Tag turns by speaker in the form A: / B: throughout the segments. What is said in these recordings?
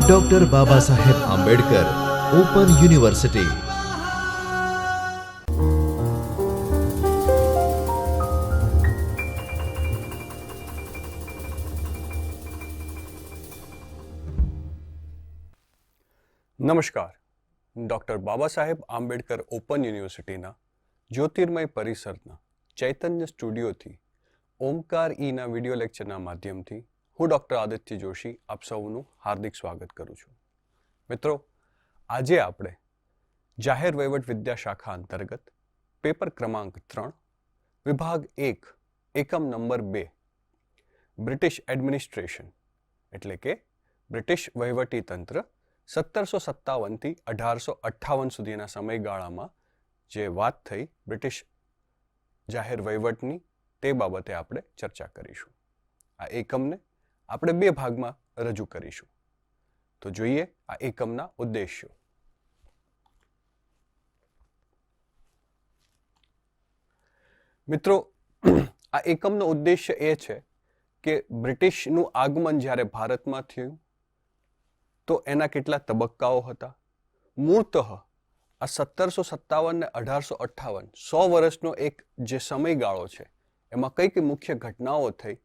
A: Doctor Baba Saheb Ambedkar open university.
B: નમસ્કાર. Doctor Baba Saheb Ambedkar open યુનિવર્સિટીના જ્યોતિર્મય પરિસરના ચૈતન્ય સ્ટુડિયોથી Omkar ઈના video લેક્ચરના માધ્યમથી હું ડૉક્ટર આદિત્ય જોશી આપ સૌનું હાર્દિક સ્વાગત કરું છું. મિત્રો, આજે આપણે જાહેર વહીવટ વિદ્યા શાખા અંતર્ગત પેપર ક્રમાંક 3 વિભાગ 1 એકમ નંબર 2 બ્રિટિશ એડમિનિસ્ટ્રેશન એટલે કે બ્રિટિશ વહીવટી તંત્ર 1757 થી 1858 સુધીના સમયગાળામાં જે વાત થઈ બ્રિટિશ જાહેર વહીવટની તે બાબતે આપણે ચર્ચા કરીશું. આ એકમને આપણે 2 ભાગમાં રજૂ કરીશું. તો જોઈએ આ એકમના ઉદ્દેશ્યો. મિત્રો, આ એકમનો ઉદ્દેશ્ય એ છે કે બ્રિટિશનું આગમન જ્યારે ભારતમાં થયું તો એના કેટલા તબક્કાઓ હતા. મૂળતઃ આ 1757 ને 1858 100 વર્ષનો એક જે સમયગાળો છે એમાં કઈ કઈ મુખ્ય ઘટનાઓ થઈ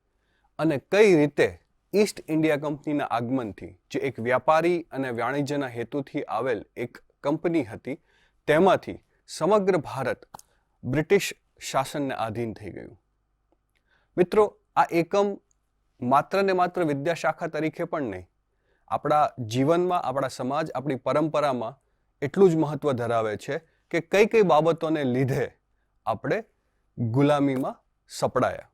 B: અને કઈ રીતે ઈસ્ટ ઇન્ડિયા કંપનીના આગમનથી જે એક વ્યાપારી અને વાણિજ્યના હેતુથી આવેલ એક કંપની હતી તેમાંથી સમગ્ર ભારત બ્રિટિશ શાસનને આધીન થઈ ગયું. મિત્રો, આ એકમ માત્ર ને માત્ર વિદ્યાશાખા તરીકે પણ નહીં, આપણા જીવનમાં, આપણા સમાજ, આપણી પરંપરામાં એટલું જ મહત્વ ધરાવે છે કે કઈ કઈ બાબતોને લીધે આપણે ગુલામીમાં સપડાયા.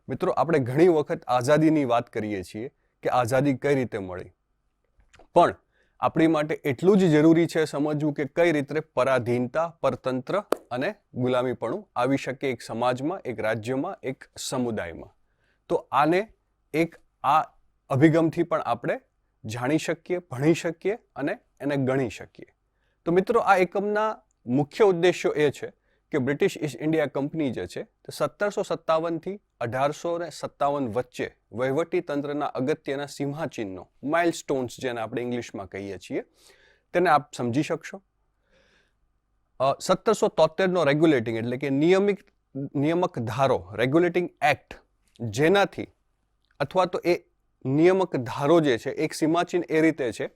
B: મિત્રો, આપણે ઘણી વખત આઝાદીની વાત કરીએ છીએ કે આઝાદી કઈ રીતે મળી, પણ આપણી માટે એટલું જ જરૂરી છે સમજવું કે કઈ રીતે પરાધીનતા, પરતંત્ર અને ગુલામીપણું આવી શકે એક સમાજમાં, એક રાજ્યમાં, એક સમુદાયમાં. તો આને એક આ અભિગમથી પણ આપણે જાણી શકીએ, ભણી શકીએ અને એને ગણી શકીએ. તો મિત્રો, આ એકમના મુખ્ય ઉદ્દેશ્યો એ છે કે બ્રિટિશ ઈસ્ટ ઇન્ડિયા કંપની જે છે તે 1757 થી 1857 વચ્ચે વહીવટી તંત્રના અગત્યના સિંહાચિહ્નો, માઇલસ્ટોન્સ જેને આપણે ઇંગ્લિશમાં કહીએ છીએ, તેને આપ સમજી શકશો. 1773નો રેગ્યુલેટિંગ એટલે કે નિયામક ધારો, રેગ્યુલેટિંગ એક્ટ, જેનાથી અથવા તો એ નિયામક ધારો જે છે એક સીમાચિહ્ન એ રીતે છે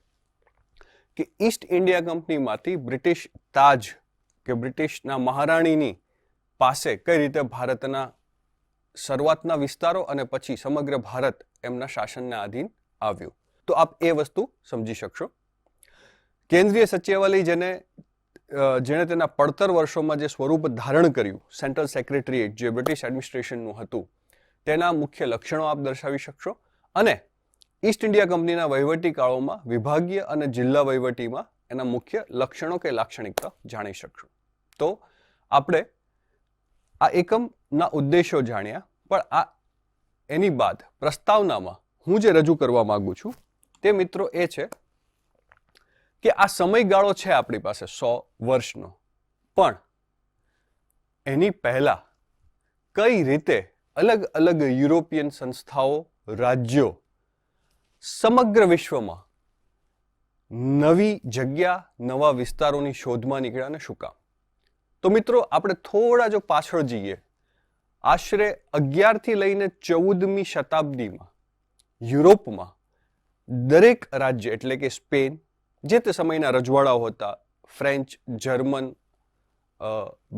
B: કે ઈસ્ટ ઇન્ડિયા કંપનીમાંથી બ્રિટિશ તાજ કે બ્રિટિશના મહારાણીની પાસે કઈ રીતે ભારતના શરૂઆતના વિસ્તારો અને પછી સમગ્ર ભારત એમના શાસનના આધીન આવ્યું. તો આપ એ વસ્તુ સમજી શકશો. કેન્દ્રીય સચિવાલય જેણે તેના પડતર વર્ષોમાં જે સ્વરૂપ ધારણ કર્યું, સેન્ટ્રલ સેક્રેટરીએટ જે બ્રિટિશ એડમિનિસ્ટ્રેશનનું હતું, તેના મુખ્ય લક્ષણો આપ દર્શાવી શકશો અને ઈસ્ટ ઇન્ડિયા કંપનીના વહીવટી કાળોમાં વિભાગીય અને જિલ્લા વહીવટીમાં એના મુખ્ય લક્ષણો કે લાક્ષણિકતા જાણી શકશો. તો આપણે આ એકમના ઉદ્દેશો જાણ્યા, પણ એની બાદ પ્રસ્તાવનામાં હું જે રજૂ કરવા માંગુ છું તે મિત્રો એ છે કે આ સમયગાળો છે આપણી પાસે 100 વર્ષનો, પણ એની પહેલા કઈ રીતે અલગ અલગ યુરોપિયન સંસ્થાઓ, રાજ્યો સમગ્ર વિશ્વમાં નવી જગ્યા, નવા વિસ્તારોની શોધમાં નીકળ્યા અને શું કામ. તો મિત્રો, આપણે થોડા જો પાછળ જઈએ, આશરે 11 થી લઈને 14મી શતાબ્દીમાં યુરોપમાં દરેક રાજ્ય એટલે કે સ્પેન, જે તે સમયના રજવાડાઓ હતા, ફ્રેન્ચ, જર્મન,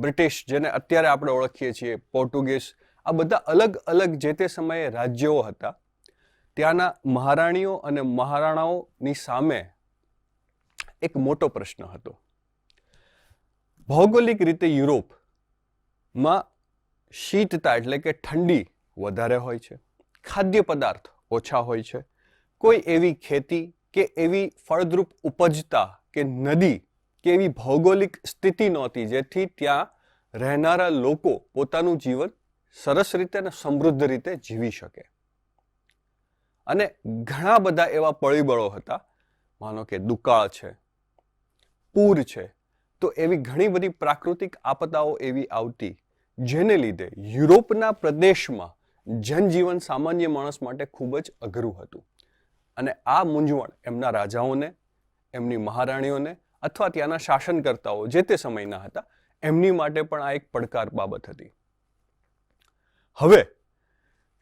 B: બ્રિટિશ જેને અત્યારે આપણે ઓળખીએ છીએ, પોર્ટુગીઝ, આ બધા અલગ અલગ જે તે સમયે રાજ્યો હતા. ત્યાંના મહારાણીઓ અને મહારાણાઓની સામે એક મોટો પ્રશ્ન હતો. ભૌગોલિક રીતે યુરોપમાં શીતતા એટલે કે ઠંડી વધારે હોય છે, ખાદ્ય પદાર્થ ઓછા હોય છે, કોઈ એવી ખેતી કે એવી ફળદ્રુપ ઉપજતા કે નદી કે એવી ભૌગોલિક સ્થિતિ નહોતી જેથી ત્યાં રહેનારા લોકો પોતાનું જીવન સરસ રીતે અને સમૃદ્ધ રીતે જીવી શકે. અને ઘણા બધા એવા પરિબળો હતા, માનો કે દુકાળ છે, પૂર છે, તો એવી ઘણી બધી પ્રાકૃતિક આપદાઓ એવી આવતી જેને લીધે યુરોપના પ્રદેશમાં જનજીવન સામાન્ય માણસ માટે ખૂબ જ અઘરું હતું. અને આ મૂંઝવણ એમના રાજાઓને, એમની મહારાણીઓને અથવા ત્યાંના શાસનકર્તાઓ જે તે સમયના હતા એમની માટે પણ આ એક પડકાર બાબત હતી. હવે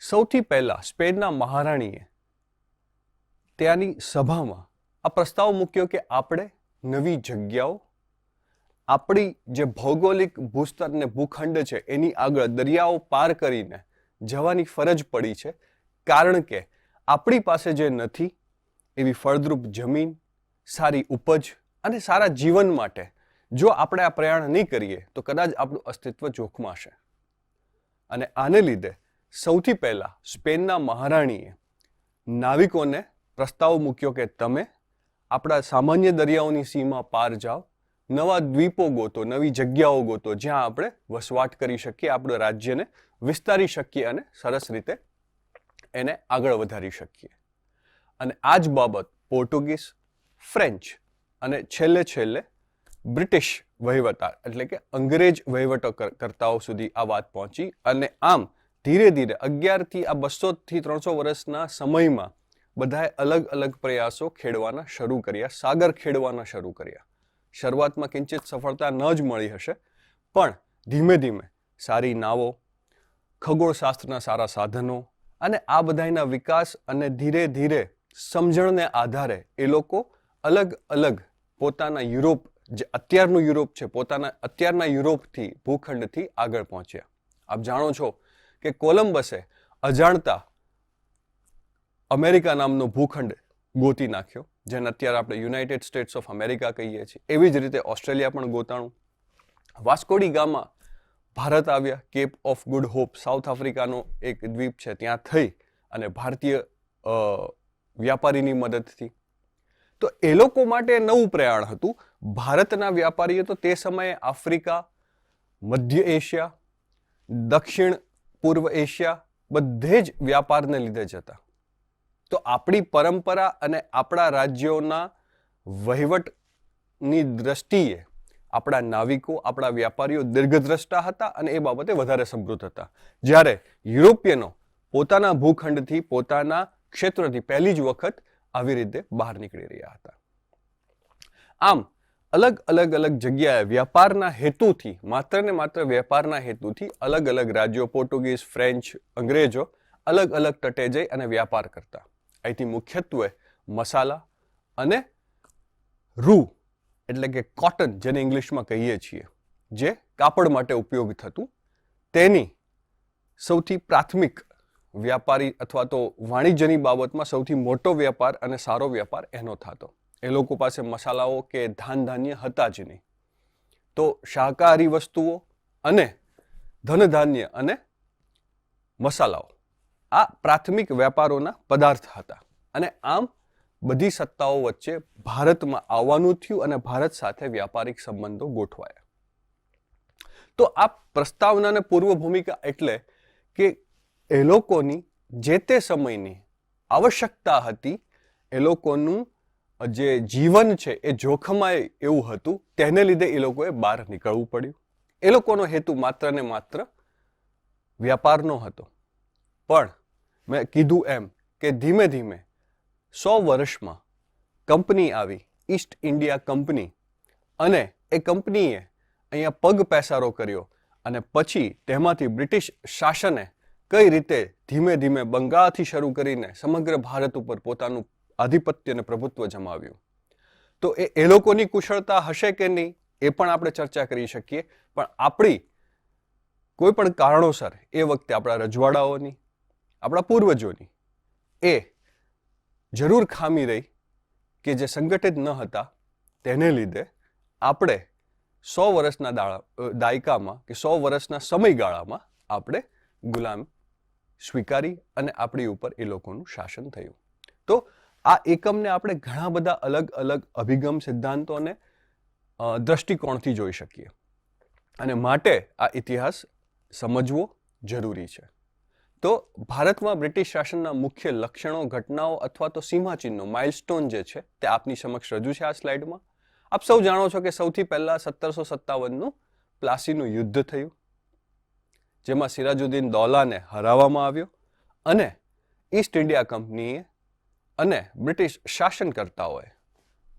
B: સૌથી પહેલા સ્પેનના મહારાણીએ ત્યાંની સભામાં આ પ્રસ્તાવ મૂક્યો કે આપણે નવી જગ્યાઓ, આપણી જે ભૌગોલિક ભૂસ્તર અને ભૂખંડ છે એની આગળ દરિયાઓ પાર કરીને જવાની ફરજ પડી છે, કારણ કે આપણી પાસે જે નથી એવી ફળદ્રુપ જમીન, સારી ઉપજ અને સારા જીવન માટે જો આપણે આ પ્રયાણ નહીં કરીએ તો કદાચ આપણું અસ્તિત્વ જોખમાશે. અને આને લીધે સૌથી પહેલા સ્પેનના મહારાણીએ નાવિકોને પ્રસ્તાવ મૂક્યો કે તમે આપણા સામાન્ય દરિયાઓની સીમા પાર જાઓ, નવા દ્વીપો ગોતો, નવી જગ્યાઓ ગોતો જ્યાં આપણે વસવાટ કરી શકીએ, આપણા રાજ્યને વિસ્તારી શકીએ અને સરસ રીતે એને આગળ વધારી શકીએ. અને આ જ બાબત પોર્ટુગીઝ, ફ્રેન્ચ અને છેલ્લે બ્રિટિશ વહીવટદાર એટલે કે અંગ્રેજ વહીવટકર્તાઓ સુધી આ વાત પહોંચી. અને આમ ધીરે ધીરે 11 થી આ 200 થી 300 વર્ષના સમયમાં બધાએ અલગ અલગ પ્રયાસો ખેડવાના શરૂ કર્યા, સાગર ખેડવાના શરૂ કર્યા. શરૂઆતમાં કિંચિત સફળતા ન જ મળી હશે, પણ ધીમે ધીમે સારી નાવો, ખગોળશાસ્ત્રના સારા સાધનો અને આ બધાના વિકાસ અને ધીરે ધીરે સમજણને આધારે એ લોકો અલગ અલગ પોતાના યુરોપ, જે અત્યારનું યુરોપ છે, પોતાના અત્યારના યુરોપથી ભૂખંડથી આગળ પહોંચ્યા. આપ જાણો છો કે કોલંબસે અજાણતા અમેરિકા નામનો ભૂખંડ ગોતી નાખ્યો, જેને અત્યારે આપણે યુનાઇટેડ સ્ટેટ્સ ઓફ અમેરિકા કહીએ છીએ. એવી જ રીતે ઓસ્ટ્રેલિયા પણ ગોતાણું. વાસ્કોડી ગામા ભારત આવ્યા, cape of good hope south આફ્રિકાનો એક દ્વીપ છે ત્યાં થઈ અને ભારતીય વ્યાપારીની મદદથી. તો એ લોકો માટે નવું પ્રયાણ હતું. ભારતના વ્યાપારીઓ તો તે સમયે આફ્રિકા, મધ્ય એશિયા, દક્ષિણ પૂર્વ એશિયા બધે જ વ્યાપારને લીધે જ હતા. તો આપણી પરંપરા અને આપણા રાજ્યોના વહીવટની દ્રષ્ટિએ આપણા નાવિકો, આપણા વ્યાપારીઓ દીર્ઘદ્રષ્ટા હતા અને એ બાબતે વધારે સમૃદ્ધ હતા. જ્યારે યુરોપિયનો પોતાના ભૂખંડથી, પોતાના ક્ષેત્રથી પહેલી જ વખત આવી રીતે બહાર નીકળી રહ્યા હતા. આમ અલગ અલગ જગ્યાએ વ્યાપારના હેતુથી, માત્ર ને માત્ર વ્યાપારના હેતુથી અલગ અલગ રાજ્યો, પોર્ટુગીઝ, ફ્રેન્ચ, અંગ્રેજો અલગ અલગ તટે જઈ અને વ્યાપાર કરતા. અહીંથી મુખ્યત્વે મસાલા અને રૂ એટલે કે કોટન, જેને ઇંગ્લિશમાં કહીએ છીએ, જે કાપડ માટે ઉપયોગ થતું, તેની સૌથી પ્રાથમિક વ્યાપારી અથવા તો વાણિજ્યની બાબતમાં સૌથી મોટો વ્યાપાર અને સારો વ્યાપાર એનો થતો. એ લોકો પાસે મસાલાઓ કે ધાન્ય હતા જ નહીં. તો શાકાહારી વસ્તુઓ અને ધનધાન્ય અને મસાલાઓ આ પ્રાથમિક વ્યાપારોના પદાર્થ હતા. અને આમ બધી સત્તાઓ વચ્ચે ભારતમાં આવવાનું થયું અને ભારત સાથે વ્યાપારિક સંબંધો ગોઠવાયા. તો આ પ્રસ્તાવનાને પૂર્વ ભૂમિકા એટલે કે એ લોકોની જે તે સમયની આવશ્યકતા હતી, એ લોકોનું જે જીવન છે એ જોખમાય એવું હતું, તેને લીધે એ લોકોએ બહાર નીકળવું પડ્યું. એ લોકોનો હેતુ માત્ર ને માત્ર વ્યાપારનો હતો. પણ મેં કીધું એમ કે ધીમે ધીમે 100 વર્ષમાં કંપની આવી, ઈસ્ટ ઇન્ડિયા કંપની, અને એ કંપનીએ અહીંયા પગ પેસારો કર્યો અને પછી તેમાંથી બ્રિટિશ શાસને કઈ રીતે ધીમે ધીમે બંગાળથી શરૂ કરીને સમગ્ર ભારત ઉપર પોતાનું આધિપત્ય અને પ્રભુત્વ જમાવ્યું. તો એ લોકોની કુશળતા હશે કે નહીં એ પણ આપણે ચર્ચા કરી શકીએ, પણ આપણી કોઈ પણ કારણોસર એ વખતે આપણા રજવાડાઓની, આપણા પૂર્વજોની એ જરૂર ખામી રહી કે જે સંગઠિત ન હતા. તેને લીધે આપણે 100 વર્ષના દાયકામાં કે 100 વર્ષના સમયગાળામાં આપણે ગુલામ સ્વીકારી અને આપણી ઉપર એ લોકોનું શાસન થયું. તો આ એકમને આપણે ઘણા બધા અલગ અલગ અભિગમ, સિદ્ધાંતો અને દ્રષ્ટિકોણથી જોઈ શકીએ. અને માટે આ ઇતિહાસ સમજવો જરૂરી છે. તો ભારતમાં બ્રિટિશ શાસનના મુખ્ય લક્ષણો, ઘટનાઓ અથવા તો સીમાચિહ્નો, માઇલસ્ટોન જે છે તે આપની સમક્ષ રજૂ છે આ સ્લાઇડમાં. આપ સૌ જાણો છો કે સૌથી પહેલા 1757નું પ્લાસીનું યુદ્ધ થયું, જેમાં સિરાજુદ્દીન દૌલાને હરાવવામાં આવ્યો અને ઈસ્ટ ઇન્ડિયા કંપનીએ અને બ્રિટિશ શાસનકર્તાઓએ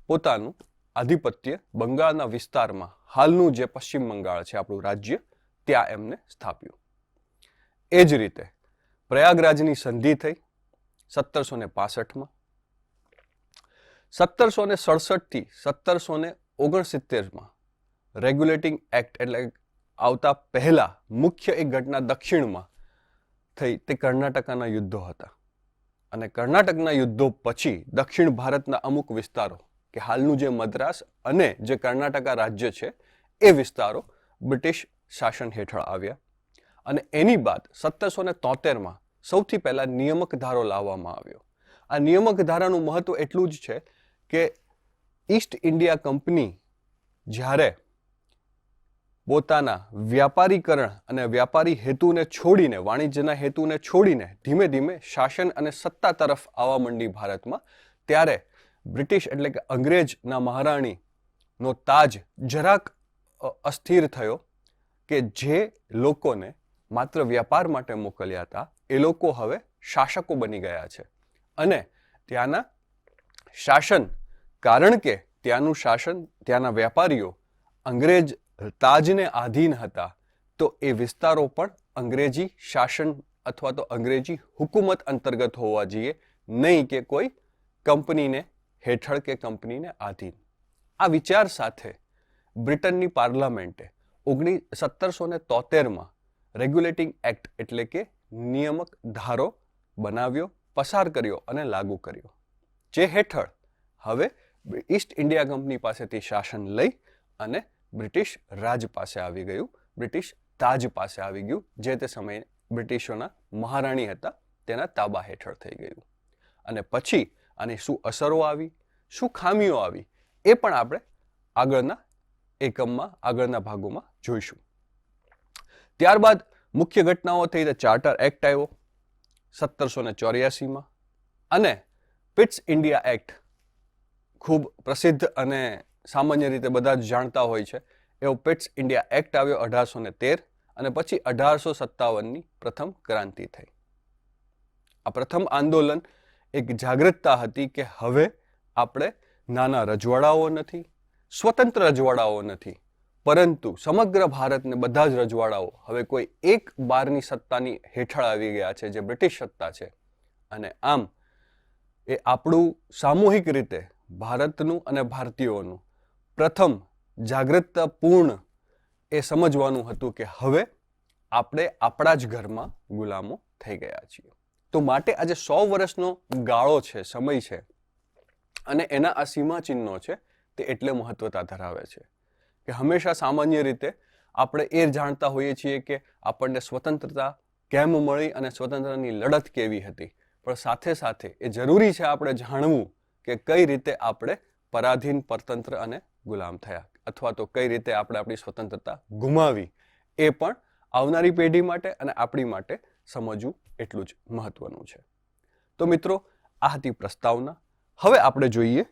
B: પોતાનું આધિપત્ય બંગાળના વિસ્તારમાં, હાલનું જે પશ્ચિમ બંગાળ છે આપણું રાજ્ય, ત્યાં એમને સ્થાપ્યું. એ જ રીતે પ્રયાગરાજની સંધિ થઈ 1765માં. 1767 થી 1769માં રેગ્યુલેટિંગ એક્ટ એટલે આવતા પહેલા મુખ્ય એક ઘટના દક્ષિણમાં થઈ, તે કર્ણાટકના યુદ્ધો હતા. અને કર્ણાટકના યુદ્ધો પછી દક્ષિણ ભારતના અમુક વિસ્તારો કે હાલનું જે મદ્રાસ અને જે કર્ણાટકા રાજ્ય છે એ વિસ્તારો બ્રિટિશ શાસન હેઠળ આવ્યા. અને એની બાદ 1773માં સૌથી પહેલા નિયામક ધારો લાવવામાં આવ્યો. આ નિયામક ધારાનું મહત્વ એટલું જ છે કે ઈસ્ટ ઇન્ડિયા કંપની જ્યારે પોતાના વ્યાપારીકરણ અને વ્યાપારી હેતુને છોડીને, વાણિજ્યના હેતુને છોડીને ધીમે ધીમે શાસન અને સત્તા તરફ આવવા માંડી ભારતમાં, ત્યારે બ્રિટિશ એટલે કે અંગ્રેજના મહારાણીનો તાજ જરાક અસ્થિર થયો કે જે લોકોને માત્ર વ્યાપાર માટે મોકલ્યા હતા એ લોકો હવે શાસકો બની ગયા છે. અને ત્યાંના શાસન, કારણ કે ત્યાંનું શાસન, ત્યાંના વેપારીઓ અંગ્રેજ તાજને આધીન હતા, તો એ વિસ્તારો પણ અંગ્રેજી શાસન અથવા તો અંગ્રેજી હુકુમત અંતર્ગત હોવા જોઈએ, નહીં કે કોઈ કંપનીને હેઠળ કે કંપનીને આધીન. આ વિચાર સાથે બ્રિટનની પાર્લામેન્ટે 1773માં રેગ્યુલેટિંગ એક્ટ એટલે કે નિયામક ધારો બનાવ્યો, પસાર કર્યો અને લાગુ કર્યો, જે હેઠળ હવે ઈસ્ટ ઇન્ડિયા કંપની પાસેથી શાસન લઈ અને બ્રિટિશ રાજ પાસે આવી ગયું, બ્રિટિશ તાજ પાસે આવી ગયું, જે તે સમયે બ્રિટિશોના મહારાણી હતા તેના તાબા હેઠળ થઈ ગયું. અને પછી આની શું અસરો આવી, શું ખામીઓ આવી, એ પણ આપણે આગળના એકમમાં, આગળના ભાગોમાં જોઈશું. ત્યારબાદ મુખ્ય ઘટનાઓ થઈ, ચાર્ટર એક્ટ આવ્યો 1784માં, અને પિટ્સ ઇન્ડિયા એક્ટ, ખૂબ પ્રસિદ્ધ અને સામાન્ય રીતે બધા જ જાણતા હોય છે એવો પિટ્સ ઇન્ડિયા એક્ટ આવ્યો 1813. અને પછી 1857ની પ્રથમ ક્રાંતિ થઈ. આ પ્રથમ આંદોલન એક જાગૃતતા હતી કે હવે આપણે નાના રજવાડાઓ નથી, સ્વતંત્ર રજવાડાઓ નથી, પરંતુ સમગ્ર ભારતને બધા જ રજવાડાઓ હવે કોઈ એક બારની સત્તાની હેઠળ આવી ગયા છે, જે બ્રિટિશ સત્તા છે. અને આમ એ આપણું સામૂહિક રીતે ભારતનું અને ભારતીયોનું પ્રથમ જાગૃતતાપૂર્ણ એ સમજવાનું હતું કે હવે આપણે આપણા જ ઘરમાં ગુલામો થઈ ગયા છીએ. તો માટે આજે 100 વર્ષનો ગાળો છે, સમય છે, અને એના આ સીમાચિહ્નો છે, તે એટલે મહત્વતા ધરાવે છે કે હંમેશા સામાન્ય રીતે આપણે એ જાણતા હોઈએ છીએ કે આપણને સ્વતંત્રતા કેમ મળી અને સ્વતંત્રતાની લડત કેવી હતી, પણ સાથે સાથે એ જરૂરી છે આપણે જાણવું કે કઈ રીતે આપણે પરાધીન, પરતંત્ર અને ગુલામ થયા, અથવા તો કઈ રીતે આપણે આપણી સ્વતંત્રતા ગુમાવી, એ પણ આવનારી પેઢી માટે અને આપણી માટે સમજવું એટલું જ મહત્વનું છે. તો મિત્રો, આ હતી પ્રસ્તાવના. હવે આપણે જોઈએ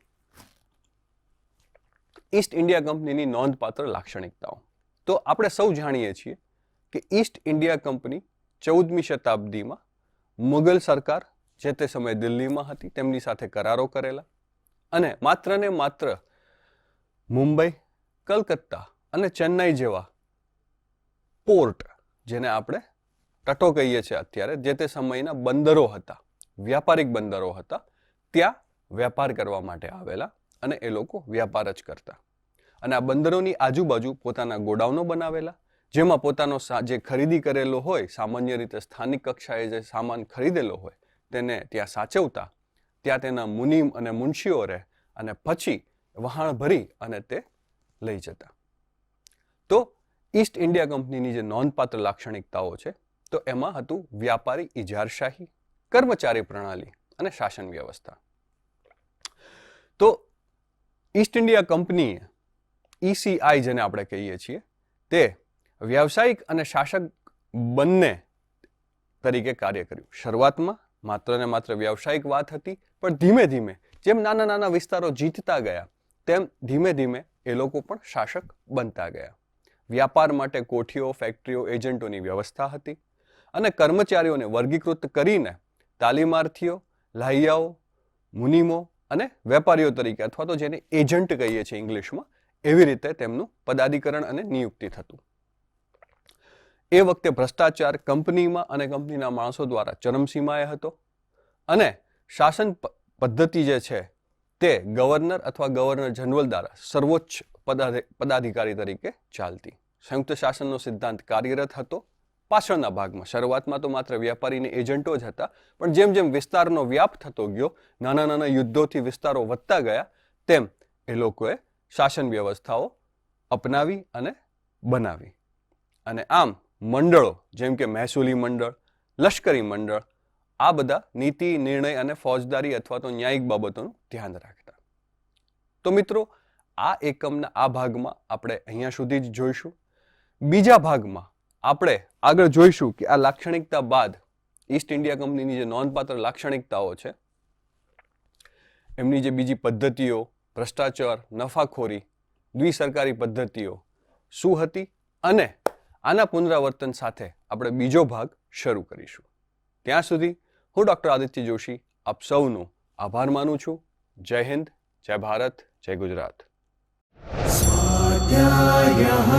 B: ઈસ્ટ ઇન્ડિયા કંપનીની નોંધપાત્ર લાક્ષણિકતાઓ. તો આપણે સૌ જાણીએ છીએ કે ઈસ્ટ ઇન્ડિયા કંપની 14મી શતાબ્દીમાં મુગલ સરકાર, જે તે સમયે દિલ્હીમાં હતી, તેમની સાથે કરારો કરેલા, અને માત્ર ને માત્ર મુંબઈ, કલકત્તા અને ચેન્નાઈ જેવા પોર્ટ, જેને આપણે તટો કહીએ છીએ અત્યારે, જે તે સમયના બંદરો હતા, વ્યાપારિક બંદરો હતા, ત્યાં વેપાર કરવા માટે આવેલા, અને એ લોકો વ્યાપાર જ કરતા. અને આ બંદરોની આજુબાજુ પોતાના ગોડાઉનો બનાવેલા, જેમાં પોતાનો જે ખરીદી કરેલો હોય, સામાન્ય રીતે સ્થાનિક કક્ષાએ જે સામાન ખરીદેલો હોય તેને ત્યાં સાચવતા, ત્યાં તેના મુનિમ અને મુનશીઓ રહે, અને પછી વહાણ ભરી અને તે લઈ જતા. તો ઈસ્ટ ઇન્ડિયા કંપનીની જે નોંધપાત્ર લાક્ષણિકતાઓ છે, તો એમાં હતું વ્યાપારી ઇજારશાહી, કર્મચારી પ્રણાલી અને શાસન વ્યવસ્થા. તો ઈસ્ટ ઇન્ડિયા કંપનીએ ECI, જેને આપણે કહીએ છીએ, તે વ્યાવસાયિક અને શાસક બંને તરીકે કાર્ય કર્યું. શરૂઆતમાં માત્ર ને માત્ર વ્યાવસાયિક વાત હતી, પણ ધીમે ધીમે જેમ નાના નાના વિસ્તારો જીતતા ગયા, તેમ ધીમે ધીમે એ લોકો પણ શાસક બનતા ગયા. વ્યાપાર માટે કોઠીઓ, ફેક્ટરીઓ, એજન્ટોની વ્યવસ્થા હતી, અને કર્મચારીઓને વર્ગીકૃત કરીને તાલીમાર્થીઓ, લાહિયાઓ, મુનિમો અને વેપારીઓ તરીકે અથવા તો જેને એજન્ટ કહીએ છીએ ઇંગ્લિશમાં, એવી રીતે તેમનું પદાધિકરણ અને નિયુક્તિ થતું. એ વખતે ભ્રષ્ટાચાર કંપનીમાં અને કંપનીના માણસો દ્વારા ચરમસીમાએ હતો અને શાસન પદ્ધતિ જે છે તે ગવર્નર અથવા ગવર્નર જનરલ દ્વારા સર્વોચ્ચ પદાધિકારી તરીકે ચાલતી. સંયુક્ત શાસનનો સિદ્ધાંત કાર્યરત હતો પાછળના ભાગમાં. શરૂઆતમાં તો માત્ર વેપારીને એજન્ટો જ હતા, પણ જેમ જેમ વિસ્તારનો વ્યાપ થતો ગયો, નાના નાના યુદ્ધોથી વિસ્તારો વધતા ગયા, તેમ એ લોકોએ શાસન વ્યવસ્થાઓ અપનાવી અને બનાવી. અને આમ મંડળો જેમ કે મહેસૂલી મંડળ, લશ્કરી મંડળ, આ બધા નીતિ, નિર્ણય અને ફોજદારી અથવા તો ન્યાયિક બાબતોનું ધ્યાન રાખતા. તો મિત્રો, આ એકમના આ ભાગમાં આપણે અહીંયા સુધી જ જોઈશું. બીજા ભાગમાં આપણે આગળ જોઈશું કે આ લાક્ષણિકતા બાદ ઈસ્ટ ઇન્ડિયા કંપનીની જે નોંધપાત્ર લાક્ષણિકતાઓ છે, એમની જે બીજી પદ્ધતિઓ, ભ્રષ્ટાચાર, નફાખોરી, દ્વિસરકારી પદ્ધતિઓ શું હતી, અને આના પુનરાવર્તન સાથે આપણે બીજો ભાગ શરૂ કરીશું. ત્યાં સુધી હું ડૉક્ટર આદિત્ય જોશી આપ સૌનો આભાર માનું છું. જય હિન્દ, જય ભારત, જય ગુજરાત.
C: स्वाध्यायः